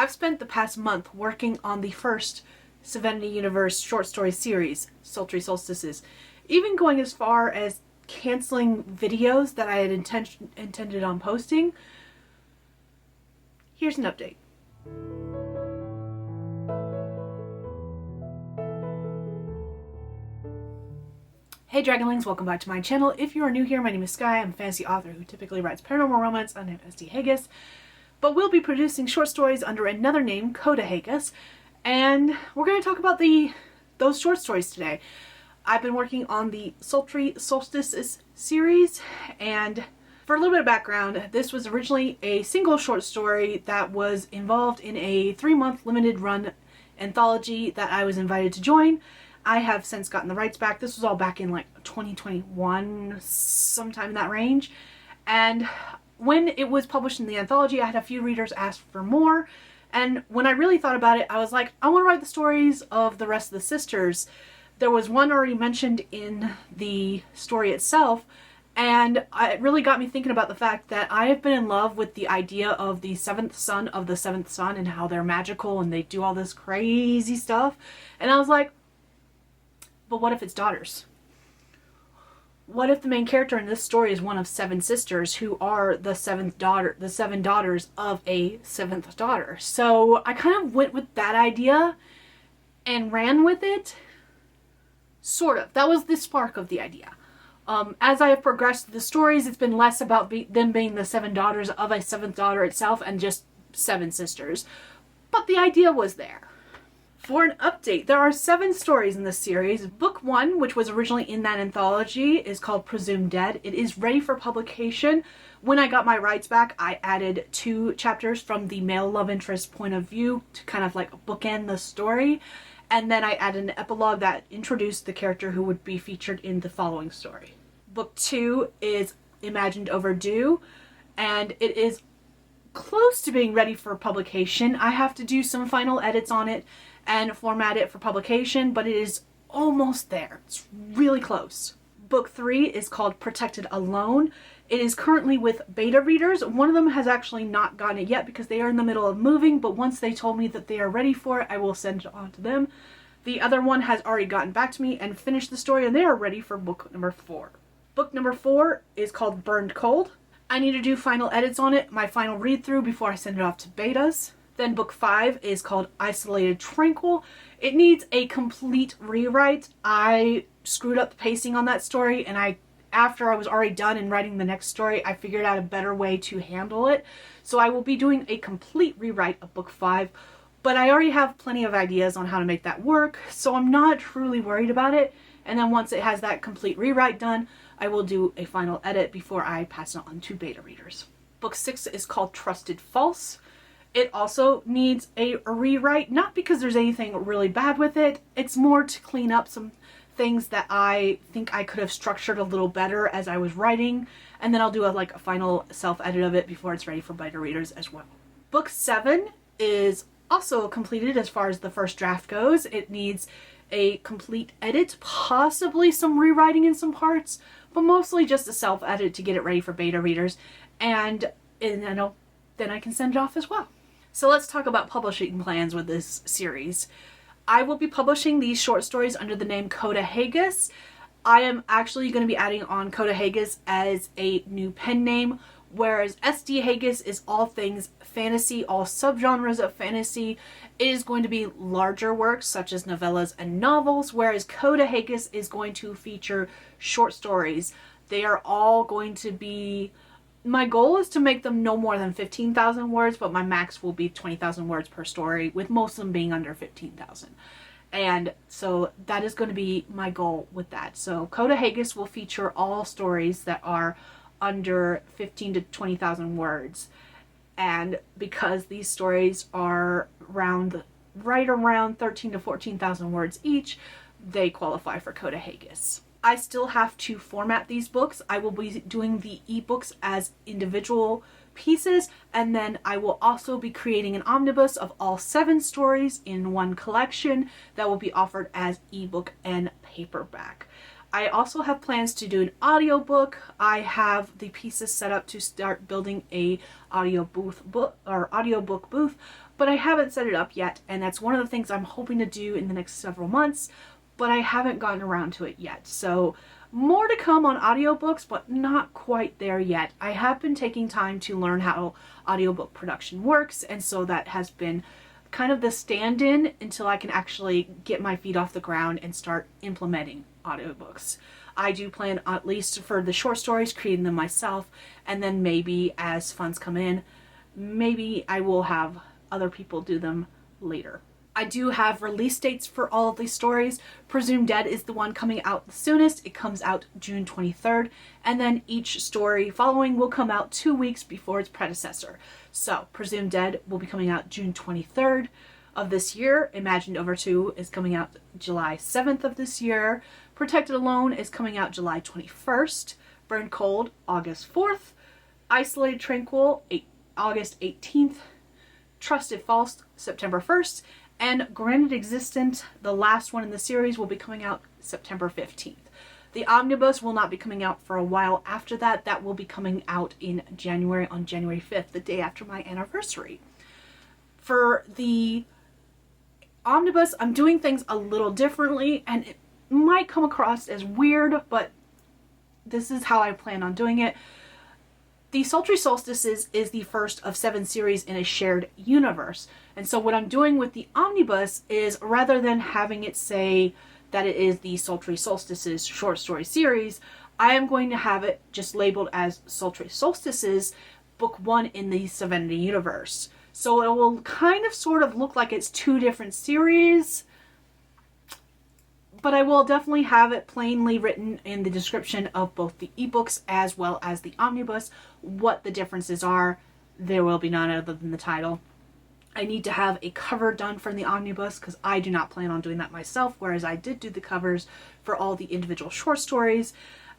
I've spent the past month working on the first Serenity Universe short story series, Sultry Solstices, even going as far as canceling videos that I had intended on posting. Here's an update. Hey Dragonlings, welcome back to my channel. If you are new here, my name is Skye. I'm a fantasy author who typically writes paranormal romance under Hegyes, but we'll be producing short stories under another name, Hegyes, and we're going to talk about those short stories today. I've been working on the Sultry Solstices series, and for a little bit of background, this was originally a single short story that was involved in a 3-month limited run anthology that I was invited to join. I have since gotten the rights back. This was all back in like 2021, sometime in that range. And when it was published in the anthology, I had a few readers ask for more. And when I really thought about it, I was like, I want to write the stories of the rest of the sisters. There was one already mentioned in the story itself, and it really got me thinking about the fact that I have been in love with the idea of the seventh son of the seventh son and how they're magical and they do all this crazy stuff. And I was like, but what if it's daughters? What if the main character in this story is one of 7 sisters who are the 7th daughter, the 7 daughters of a 7th daughter? So I kind of went with that idea and ran with it. Sort of. That was the spark of the idea. As I have progressed through the stories, it's been less about them being the 7 daughters of a 7th daughter itself and just 7 sisters. But the idea was there. For an update, there are 7 stories in this series. Book 1, which was originally in that anthology, is called Presumed Dead. It is ready for publication. When I got my rights back, I added 2 chapters from the male love interest point of view to kind of like bookend the story. And then I added an epilogue that introduced the character who would be featured in the following story. Book 2 is Imagined Overdue, and it is close to being ready for publication. I have to do some final edits on it and format it for publication, but it is almost there. It's really close. Book 3 is called Protected Alone. It is currently with beta readers. One of them has actually not gotten it yet because they are in the middle of moving, but once they told me that they are ready for it, I will send it on to them. The other one has already gotten back to me and finished the story, and they are ready for book number 4. Book number 4 is called Burned Cold. I need to do final edits on it, my final read through before I send it off to betas. Then book 5 is called Isolated Tranquil. It needs a complete rewrite. I screwed up the pacing on that story, and after I was already done in writing the next story, I figured out a better way to handle it. So I will be doing a complete rewrite of book 5, but I already have plenty of ideas on how to make that work, so I'm not truly worried about it. And then once it has that complete rewrite done, I will do a final edit before I pass it on to beta readers. Book 6 is called Trusted False. It also needs a rewrite, not because there's anything really bad with it. It's more to clean up some things that I think I could have structured a little better as I was writing, and then I'll do a final self-edit of it before it's ready for beta readers as well. Book 7 is also completed as far as the first draft goes. It needs a complete edit, possibly some rewriting in some parts, but mostly just a self-edit to get it ready for beta readers, and then I can send it off as well. So let's talk about publishing plans with this series. I will be publishing these short stories under the name Hegyes. I am actually going to be adding on Hegyes as a new pen name, whereas SD Hegyes is all things fantasy, all subgenres of fantasy. It is going to be larger works such as novellas and novels, whereas Hegyes is going to feature short stories. They are all going to be... My goal is to make them no more than 15,000 words, but my max will be 20,000 words per story, with most of them being under 15,000. And so that is going to be my goal with that. So Hegyes will feature all stories that are under 15 to 20,000 words. And because these stories are right around 13 to 14,000 words each, they qualify for Hegyes. I still have to format these books. I will be doing the ebooks as individual pieces, and then I will also be creating an omnibus of all 7 stories in one collection that will be offered as ebook and paperback. I also have plans to do an audiobook. I have the pieces set up to start building a audiobook booth. but I haven't set it up yet, and that's one of the things I'm hoping to do in the next several months, but I haven't gotten around to it yet. So more to come on audiobooks, but not quite there yet. I have been taking time to learn how audiobook production works, and so that has been kind of the stand-in until I can actually get my feet off the ground and start implementing audiobooks. I do plan, at least for the short stories, creating them myself, and then maybe as funds come in, maybe I will have other people do them later. I do have release dates for all of these stories. Presumed Dead is the one coming out the soonest. It comes out June 23rd, and then each story following will come out 2 weeks before its predecessor. So Presumed Dead will be coming out June 23rd of this year. Imagined Over 2 is coming out July 7th of this year. Protected Alone is coming out July 21st. Burned Cold, August 4th. Isolated Tranquil, August 18th. Trusted False, September 1st. And Granted Existent, the last one in the series, will be coming out September 15th. The omnibus will not be coming out for a while after that. That will be coming out in January, on January 5th, the day after my anniversary. For the omnibus, I'm doing things a little differently, and it might come across as weird, but this is how I plan on doing it. The Sultry Solstices is the first of 7 series in a shared universe. And so what I'm doing with the omnibus is, rather than having it say that it is the Sultry Solstices short story series, I am going to have it just labeled as Sultry Solstices, book 1 in the Serenity universe. So it will kind of sort of look like it's 2 different series, but I will definitely have it plainly written in the description of both the ebooks as well as the omnibus what the differences are. There will be none other than the title. I need to have a cover done for the omnibus because I do not plan on doing that myself, whereas I did do the covers for all the individual short stories.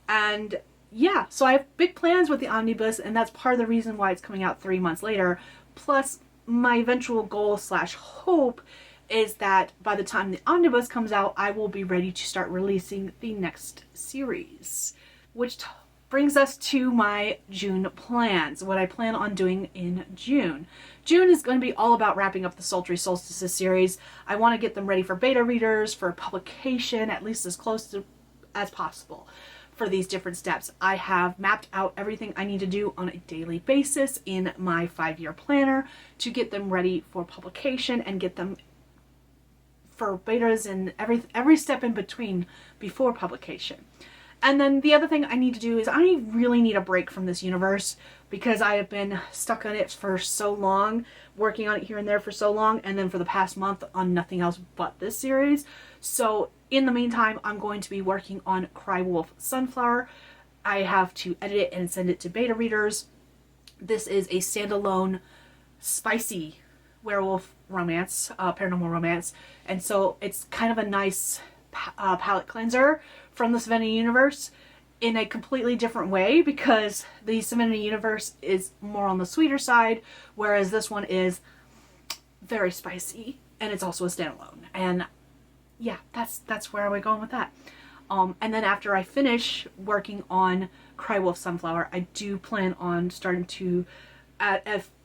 And yeah, so I have big plans with the omnibus, and that's part of the reason why it's coming out 3 months later. Plus, my eventual goal / hope is that by the time the omnibus comes out, I will be ready to start releasing the next series. Which brings us to my June plans, what I plan on doing in June. June is going to be all about wrapping up the Sultry Solstices series. I want to get them ready for beta readers, for publication, at least as close to as possible for these different steps. I have mapped out everything I need to do on a daily basis in my 5-year planner to get them ready for publication and get them for betas and every step in between before publication. And then the other thing I need to do is I really need a break from this universe because I have been stuck on it for so long, working on it here and there for so long, and then for the past month on nothing else but this series. So in the meantime, I'm going to be working on Crywolf Sunflower. I have to edit it and send it to beta readers. This is a standalone, spicy werewolf romance, paranormal romance, and so it's kind of a nice palette cleanser from the Serenity universe in a completely different way, because the Serenity universe is more on the sweeter side, whereas this one is very spicy, and it's also a standalone. And yeah, that's where we're going with that. And then after I finish working on Crywolf Sunflower, I do plan on starting to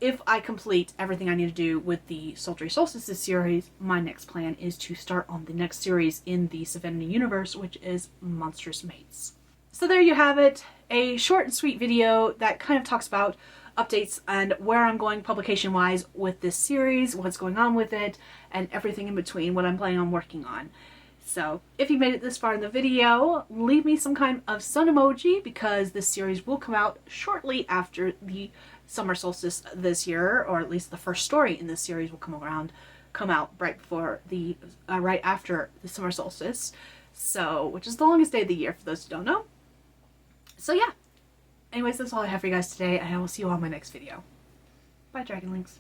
if I complete everything I need to do with the Sultry Solstices series, my next plan is to start on the next series in the Serenity universe, which is Monstrous Mates. So there you have it, a short and sweet video that kind of talks about updates and where I'm going publication-wise with this series, what's going on with it, and everything in between, what I'm planning on working on. So if you made it this far in the video, leave me some kind of sun emoji, because this series will come out shortly after the summer solstice this year, or at least the first story in this series will come out right before the right after the summer solstice, so which is the longest day of the year for those who don't know. So yeah, anyways, that's all I have for you guys today, and I will see you on my next video. Bye, Dragonlings.